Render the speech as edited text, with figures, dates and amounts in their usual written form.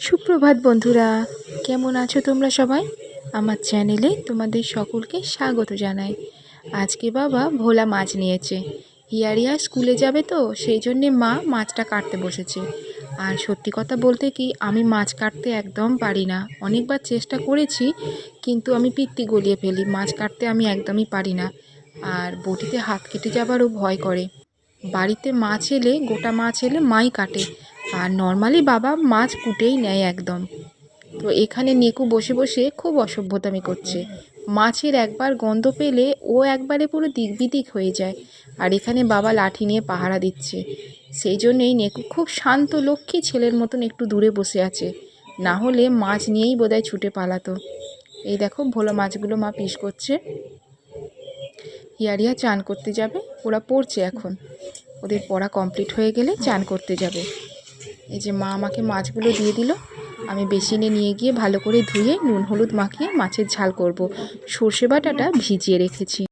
সুপ্রভাত বন্ধুরা, কেমন আছো তোমরা সবাই? আমার চ্যানেলে তোমাদের সকলকে স্বাগত জানাই। আজকে বাবা ভোলা মাছ নিয়েছে। হিয়ারিয়া স্কুলে যাবে তো সেই জন্যে মা মাছটা কাটতে বসেছে। আর সত্যি কথা বলতে কি, আমি মাছ কাটতে একদম পারি না। অনেকবার চেষ্টা করেছি, কিন্তু আমি পিত্তি গলিয়ে ফেলি। মাছ কাটতে আমি একদমই পারি না। আর বটিতে হাত কেটে যাবারও ভয় করে। বাড়িতে মাছ এলে, গোটা মাছ এলে মাই কাটে। আর নর্মালি বাবা মাছ কুটেই নেয় একদম। তো এখানে নেকু বসে বসে খুব অসভ্যতামি করছে। মাছের একবার গন্ধ পেলে ও একবারে পুরো দিকবিদিক হয়ে যায়। আর এখানে বাবা লাঠি নিয়ে পাহারা দিচ্ছে। সেই জন্যেই নেকু খুব শান্ত লক্ষ্মী ছেলের মতন একটু দূরে বসে আছে। না হলে মাছ নিয়েই বোধহয় ছুটে পালাতো। এই দেখো ভোলা মাছগুলো মা পিস করছে। হিয়ারিয়া চান করতে যাবে, ওরা পড়ছে এখন। ওদের পড়া কমপ্লিট হয়ে গেলে চান করতে যাবে। এই যে মা আমাকে মাছগুলো দিয়ে দিল। আমি বেসিনে নিয়ে গিয়ে ভালো করে ধুয়ে নুন হলুদ মাখিয়ে মাছের ঝাল করব। সর্ষে বাটাটা ভিজিয়ে রেখেছি।